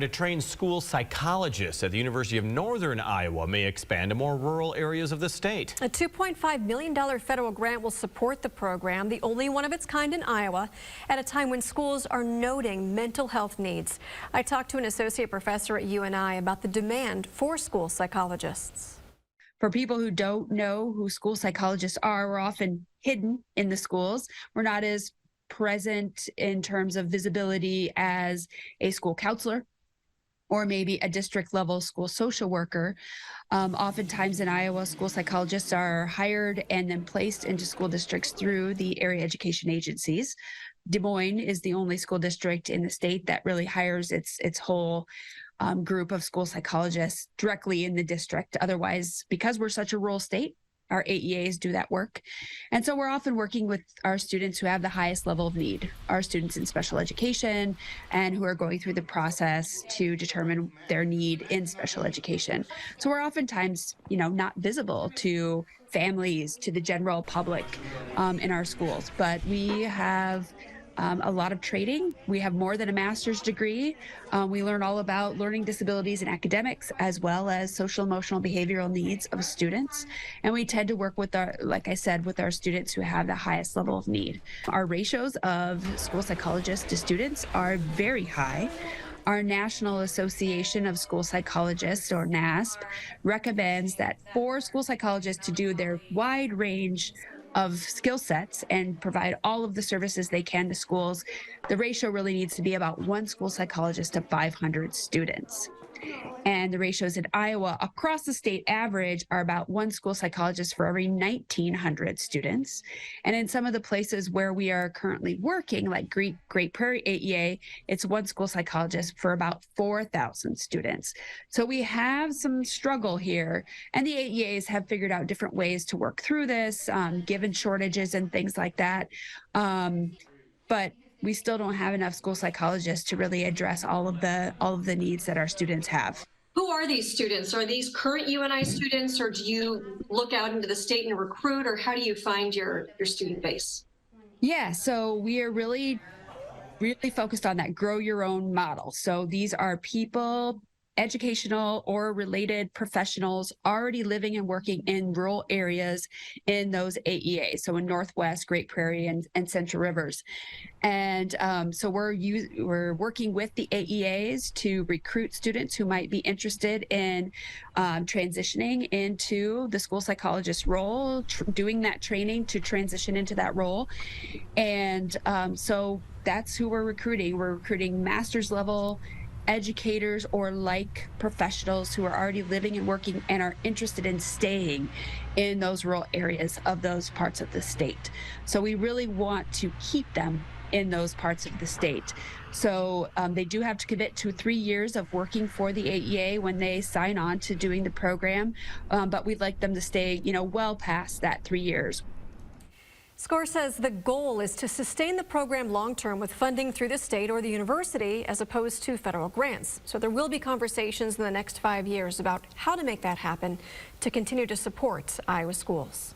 To train school psychologists at the University of Northern Iowa may expand to more rural areas of the state. A $2.5 million federal grant will support the program, the only one of its kind in Iowa, at a time when schools are noting mental health needs. I talked to an associate professor at UNI about the demand for school psychologists. For people who don't know who school psychologists are, we're often hidden in the schools. We're not as present in terms of visibility as a school counselor or maybe a district level school social worker. Oftentimes in Iowa, school psychologists are hired and then placed into school districts through the area education agencies. Des Moines is the only school district in the state that really hires its whole group of school psychologists directly in the district. Otherwise, because we're such a rural state, our AEAs do that work. And so we're often working with our students who have the highest level of need, our students in special education, and who are going through the process to determine their need in special education. So we're oftentimes, not visible to families, to the general public in our schools, but we have a lot of training. We have more than a master's degree. We learn all about learning disabilities and academics, as well as social, emotional, behavioral needs of students. And we tend to work with like I said, with our students who have the highest level of need. Our ratios of school psychologists to students are very high. Our National Association of School Psychologists, or NASP, recommends that for school psychologists to do their wide range of skill sets and provide all of the services they can to schools, the ratio really needs to be about one school psychologist to 500 students. And the ratios in Iowa across the state average are about one school psychologist for every 1,900 students. And in some of the places where we are currently working, like Great Prairie AEA, it's one school psychologist for about 4,000 students. So we have some struggle here, and the AEAs have figured out different ways to work through this, given shortages and things like that. But we still don't have enough school psychologists to really address all of the needs that our students have. Who are these students? Are these current UNI students, or do you look out into the state and recruit, or how do you find your student base? Yeah, so we are really focused on that grow your own model. So these are people, educational or related professionals already living and working in rural areas in those AEAs, so in Northwest, Great Prairie, and Central Rivers. And so we're working with the AEAs to recruit students who might be interested in transitioning into the school psychologist role, doing that training to transition into that role. And so that's who we're recruiting. We're recruiting master's level educators or like professionals who are already living and working and are interested in staying in those rural areas of those parts of the state. So we really want to keep them in those parts of the state. So they do have to commit to 3 years of working for the AEA when they sign on to doing the program, but we'd like them to stay, well past that 3 years. SCORE says the goal is to sustain the program long-term with funding through the state or the university as opposed to federal grants. So there will be conversations in the next 5 years about how to make that happen to continue to support Iowa schools.